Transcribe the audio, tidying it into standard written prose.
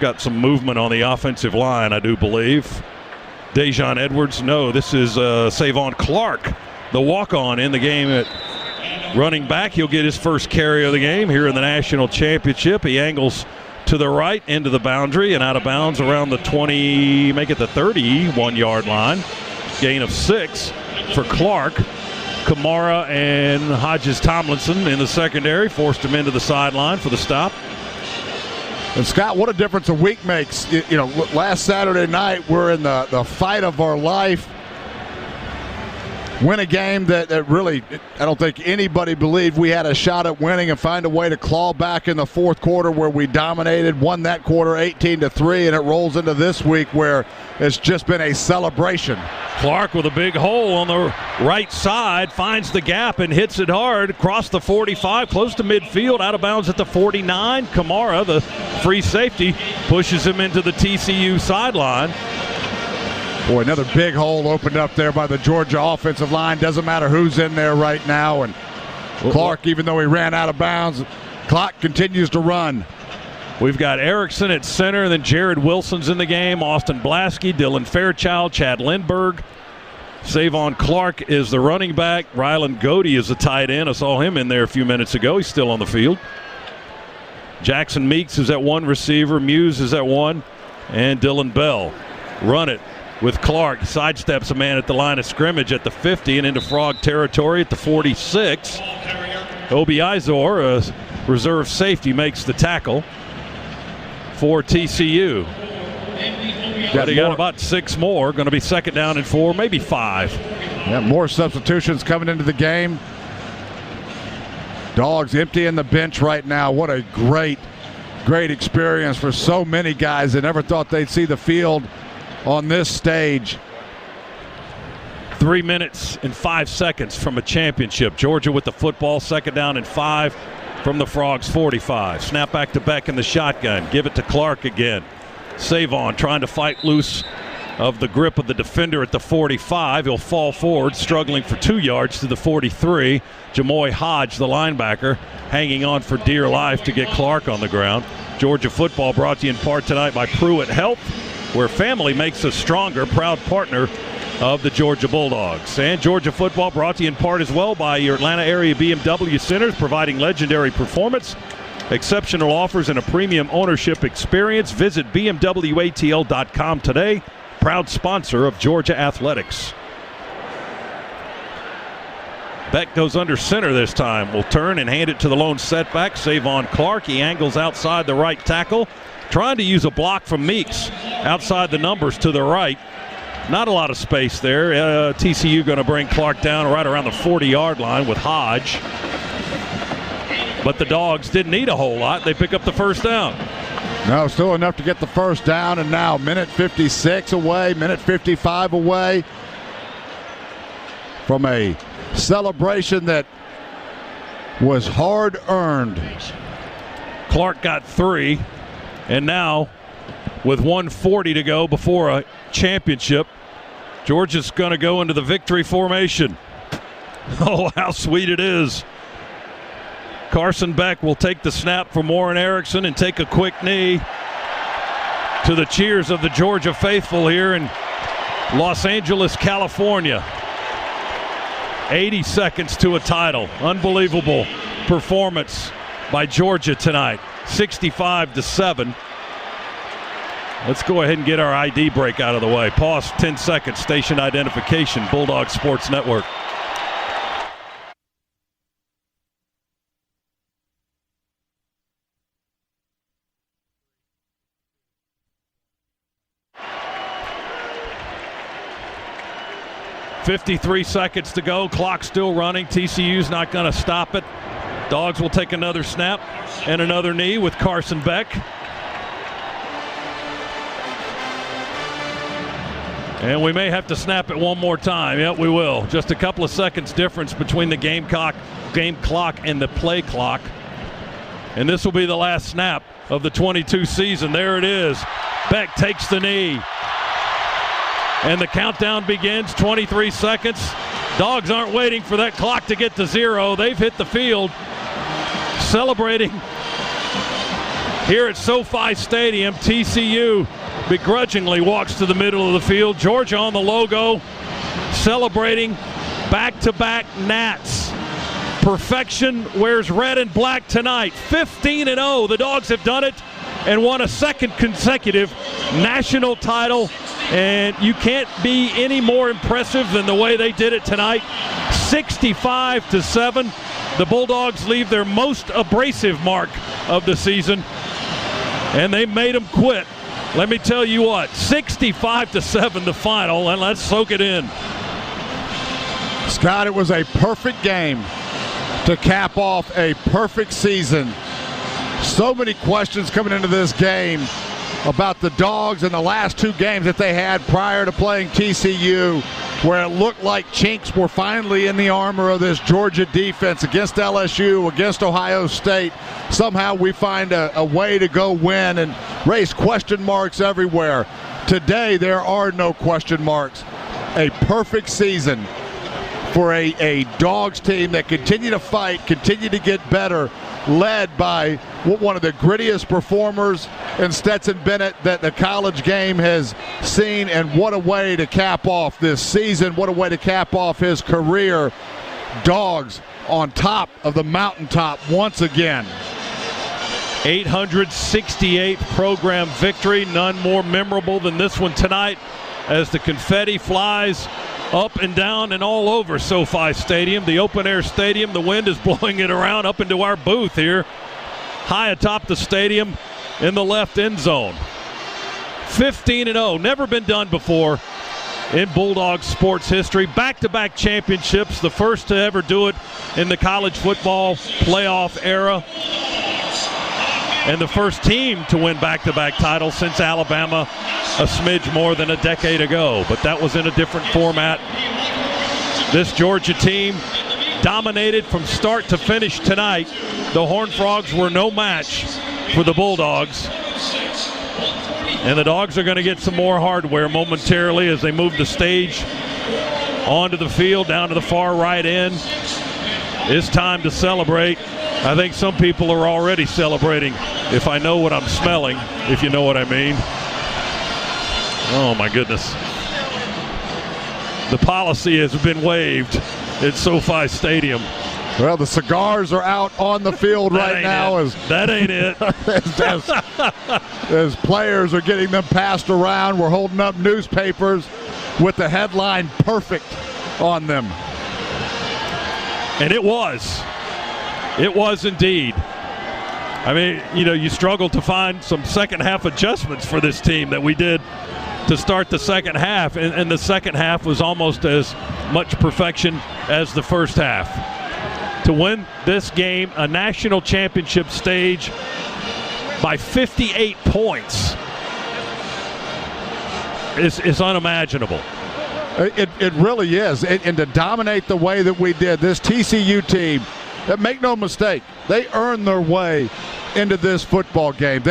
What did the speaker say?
got some movement on the offensive line, I do believe. Dejon Edwards, no, this is Savon Clark, the walk-on in the game at running back. He'll get his first carry of the game here in the national championship. He angles to the right into the boundary and out of bounds around the 20, make it the 31-yard line. Gain of 6 for Clark. Kamara and Hodges Tomlinson in the secondary forced him into the sideline for the stop. And Scott, what a difference a week makes. You know, last Saturday night we're in the fight of our life. Win a game that really, I don't think anybody believed we had a shot at winning, and find a way to claw back in the fourth quarter where we dominated, won that quarter 18-3, and it rolls into this week where it's just been a celebration. Clark with a big hole on the right side, finds the gap and hits it hard across the 45, close to midfield, out of bounds at the 49. Kamara, the free safety, pushes him into the TCU sideline. Boy, another big hole opened up there by the Georgia offensive line. Doesn't matter who's in there right now. And Clark, even though he ran out of bounds, clock continues to run. We've got Erickson at center, then Jared Wilson's in the game, Austin Blaskey, Dylan Fairchild, Chad Lindbergh. Savon Clark is the running back. Rylan Godey is the tight end. I saw him in there a few minutes ago. He's still on the field. Jackson Meeks is at one receiver. Muse is at one. And Dylan Bell. Run it with Clark. Sidesteps a man at the line of scrimmage at the 50 and into Frog territory at the 46. Obi Izor, a reserve safety, makes the tackle for TCU. They got about 6 more. Going to be second down and 4, maybe 5. Yeah, more substitutions coming into the game. Dogs emptying the bench right now. What a great experience for so many guys that never thought they'd see the field on this stage. 3 minutes and 5 seconds from a championship. Georgia with the football, second down and 5 from the Frogs 45. Snap back to Beck in the shotgun. Give it to Clark again. Savon trying to fight loose of the grip of the defender at the 45. He'll fall forward, struggling for 2 yards to the 43. Jamoy Hodge, the linebacker, hanging on for dear life to get Clark on the ground. Georgia football brought to you in part tonight by Pruitt Health, where family makes us stronger, proud partner of the Georgia Bulldogs. And Georgia football brought to you in part as well by your Atlanta area BMW centers, providing legendary performance, exceptional offers, and a premium ownership experience. Visit BMWATL.com today. Proud sponsor of Georgia Athletics. Beck goes under center this time. Will turn and hand it to the lone setback, Savon Clark. He angles outside the right tackle, trying to use a block from Meeks outside the numbers to the right. Not a lot of space there. TCU going to bring Clark down right around the 40-yard line with Hodge. But the Dogs didn't need a whole lot. They pick up the first down. No, still enough to get the first down, and now minute 56 away, minute 55 away from a celebration that was hard-earned. Clark got 3, and now with 1:40 to go before a championship, Georgia's going to go into the victory formation. Oh, how sweet it is. Carson Beck will take the snap from Warren Erickson and take a quick knee to the cheers of the Georgia faithful here in Los Angeles, California. 80 seconds to a title. Unbelievable performance by Georgia tonight. 65-7. Let's go ahead and get our ID break out of the way. Pause 10 seconds. Station identification. Bulldog Sports Network. .53 seconds to go. Clock still running. TCU's not going to stop it. Dogs will take another snap and another knee with Carson Beck. And we may have to snap it one more time. Yep, we will. Just a couple of seconds difference between the game clock and the play clock. And this will be the last snap of the 22 season. There it is. Beck takes the knee. And the countdown begins, 23 seconds. Dogs aren't waiting for that clock to get to 0. They've hit the field celebrating here at SoFi Stadium. TCU begrudgingly walks to the middle of the field. Georgia on the logo, celebrating back-to-back Nats. Perfection wears red and black tonight. 15-0. The Dogs have done it and won a second consecutive national title. And you can't be any more impressive than the way they did it tonight. 65-7. The Bulldogs leave their most abrasive mark of the season, and they made them quit. Let me tell you what, 65-7 the final, and let's soak it in. Scott, it was a perfect game to cap off a perfect season. So many questions coming into this game about the Dogs and the last two games that they had prior to playing TCU, where it looked like chinks were finally in the armor of this Georgia defense against LSU, against Ohio State. Somehow we find a way to go win and raise question marks everywhere. Today there are no question marks. A perfect season for a Dogs team that continue to fight, continue to get better, led by one of the grittiest performers in Stetson Bennett that the college game has seen. And what a way to cap off this season. What a way to cap off his career. Dogs on top of the mountaintop once again. 868th program victory. None more memorable than this one tonight, as the confetti flies up and down and all over SoFi Stadium, the open-air stadium. The wind is blowing it around up into our booth here, high atop the stadium in the left end zone. 15-0, never been done before in Bulldogs sports history. Back-to-back championships, the first to ever do it in the college football playoff era, and the first team to win back-to-back titles since Alabama a smidge more than a decade ago. But that was in a different format. This Georgia team dominated from start to finish tonight. The Horned Frogs were no match for the Bulldogs. And the Dogs are going to get some more hardware momentarily as they move the stage onto the field, down to the far right end. It's time to celebrate. I think some people are already celebrating, if I know what I'm smelling, if you know what I mean. Oh, my goodness. The policy has been waived at SoFi Stadium. Well, the cigars are out on the field right now. That ain't it. As players are getting them passed around, we're holding up newspapers with the headline "Perfect" on them. And it was. It was indeed. I mean, you struggle to find some second half adjustments for this team that we did to start the second half, and the second half was almost as much perfection as the first half. To win this game, a national championship stage, by 58 points is unimaginable. It really is. And to dominate the way that we did, this TCU team, make no mistake, they earned their way into this football game.